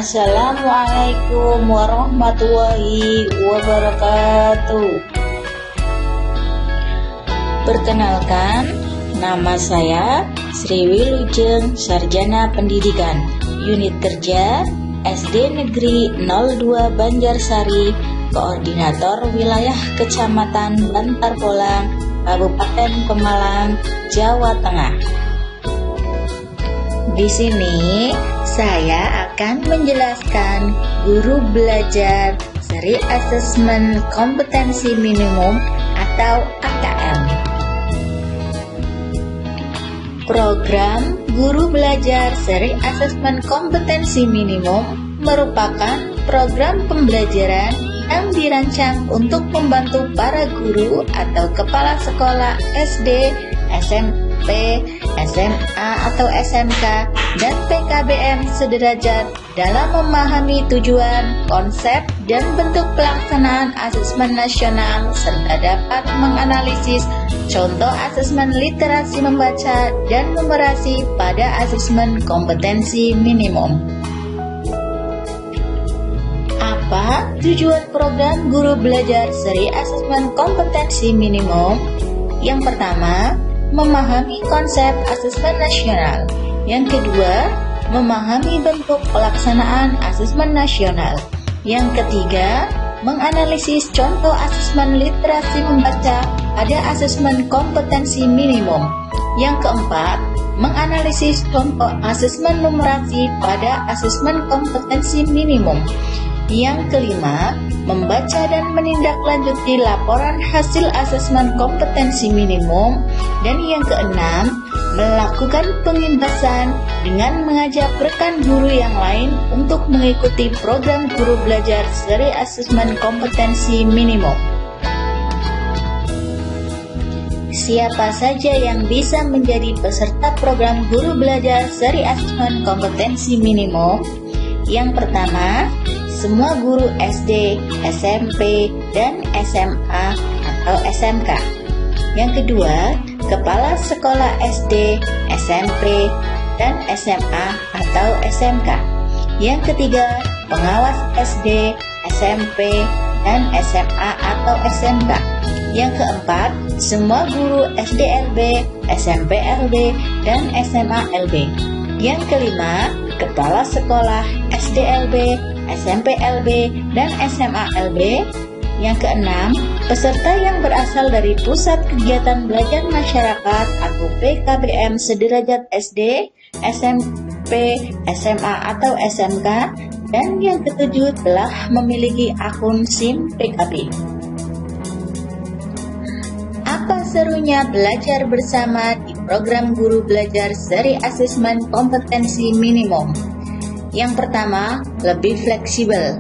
Assalamualaikum warahmatullahi wabarakatuh. Perkenalkan, nama saya Sri Wilujeng, Sarjana Pendidikan, Unit Kerja SD Negeri 02 Banjarsari, Koordinator Wilayah Kecamatan Bantar Polang, Kabupaten Pemalang, Jawa Tengah. Di sini saya akan menjelaskan guru belajar seri asesmen kompetensi minimum atau AKM. Program guru belajar seri asesmen kompetensi minimum merupakan program pembelajaran yang dirancang untuk membantu para guru atau kepala sekolah SD, SMP, SMA atau SMK, dan PKBM sederajat dalam memahami tujuan, konsep, dan bentuk pelaksanaan asesmen nasional serta dapat menganalisis contoh asesmen literasi membaca dan numerasi pada asesmen kompetensi minimum. Apa tujuan program guru belajar seri asesmen kompetensi minimum? Yang pertama, memahami konsep asesmen nasional. Yang kedua, memahami bentuk pelaksanaan asesmen nasional. Yang ketiga, menganalisis contoh asesmen literasi membaca pada asesmen kompetensi minimum. Yang keempat, menganalisis contoh asesmen numerasi pada asesmen kompetensi minimum. Yang kelima, membaca dan menindaklanjuti laporan hasil asesmen kompetensi minimum. Dan yang keenam, melakukan pengimbasan dengan mengajak rekan guru yang lain untuk mengikuti program guru belajar seri asesmen kompetensi minimum. Siapa saja yang bisa menjadi peserta program guru belajar seri asesmen kompetensi minimum? Yang pertama, semua guru SD, SMP, dan SMA atau SMK. Yang kedua, kepala sekolah SD, SMP, dan SMA atau SMK. Yang ketiga, pengawas SD, SMP, dan SMA atau SMK. Yang keempat, semua guru SDLB, SMPLB, dan SMALB. Yang kelima, kepala sekolah SDLB, SMPLB, dan SMALB. Yang keenam, peserta yang berasal dari Pusat Kegiatan Belajar Masyarakat atau PKBM sederajat SD, SMP, SMA atau SMK. Dan yang ketujuh, telah memiliki akun SIM PKB. Apa serunya belajar bersama di program guru belajar seri asesmen kompetensi minimum? Yang pertama, lebih fleksibel.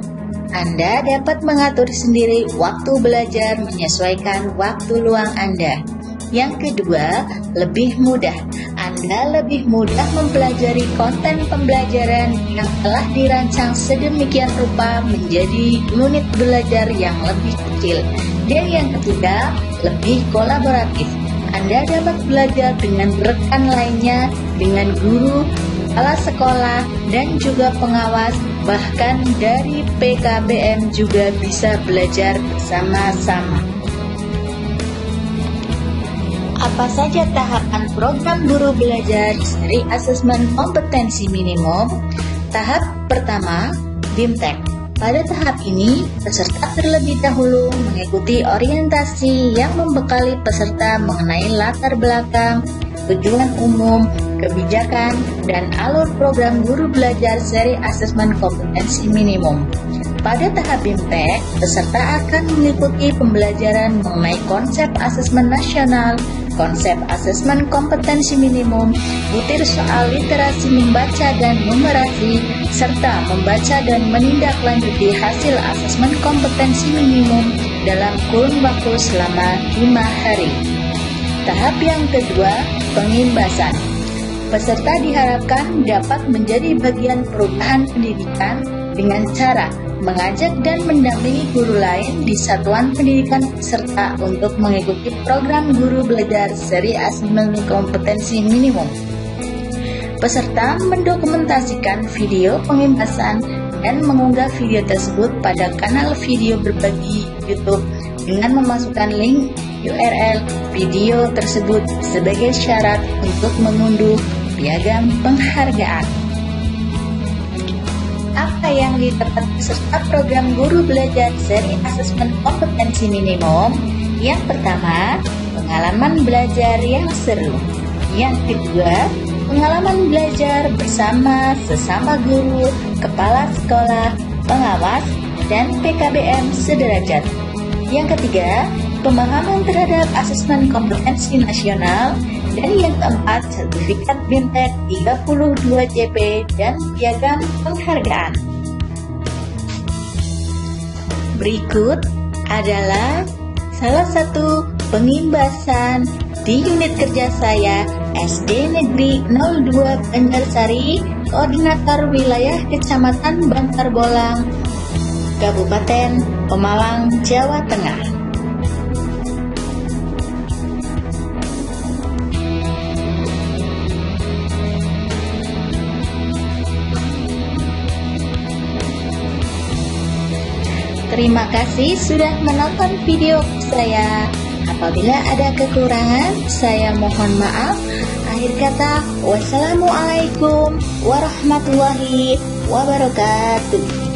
Anda dapat mengatur sendiri waktu belajar menyesuaikan waktu luang Anda. Yang kedua, lebih mudah. Anda lebih mudah mempelajari konten pembelajaran yang telah dirancang sedemikian rupa menjadi unit belajar yang lebih kecil. Dan yang ketiga, lebih kolaboratif. Anda dapat belajar dengan rekan lainnya, dengan guru, kepala sekolah, dan juga pengawas, bahkan dari PKBM juga bisa belajar bersama-sama. Apa saja tahapan program guru belajar seri asesmen kompetensi minimum? Tahap pertama, BIMTEK. Pada tahap ini, peserta terlebih dahulu mengikuti orientasi yang membekali peserta mengenai latar belakang, tujuan umum, kebijakan, dan alur program guru belajar seri asesmen kompetensi minimum. Pada tahap BIMTEK, peserta akan mengikuti pembelajaran mengenai konsep asesmen nasional, konsep asesmen kompetensi minimum, butir soal literasi membaca dan numerasi, serta membaca dan menindaklanjuti hasil asesmen kompetensi minimum dalam kurun waktu selama 5 hari. Tahap yang kedua, pengimbasan. Peserta diharapkan dapat menjadi bagian perubahan pendidikan dengan cara mengajak dan mendampingi guru lain di satuan pendidikan peserta untuk mengikuti program guru belajar seri asesmen kompetensi minimum. Peserta mendokumentasikan video pengimbasan dan mengunggah video tersebut pada kanal video berbagi YouTube dengan memasukkan link URL video tersebut sebagai syarat untuk mengunduh piagam penghargaan. Apa yang didapat peserta program Guru Belajar seri asesmen kompetensi minimum? Yang pertama, pengalaman belajar yang seru. Yang kedua, pengalaman belajar bersama sesama guru, kepala sekolah, pengawas, dan PKBM sederajat. Yang ketiga, pemahaman terhadap asesmen kompetensi nasional. Dan yang keempat, sertifikat BIMTEK 32 JP dan piagam penghargaan. Berikut adalah salah satu pengimbasan di unit kerja saya SD Negeri 02 Banjarsari, Koordinator Wilayah Kecamatan Bantar Bolang, Kabupaten Pemalang, Jawa Tengah. Terima kasih sudah menonton video saya. Apabila ada kekurangan, saya mohon maaf. Akhir kata, wassalamualaikum warahmatullahi wabarakatuh.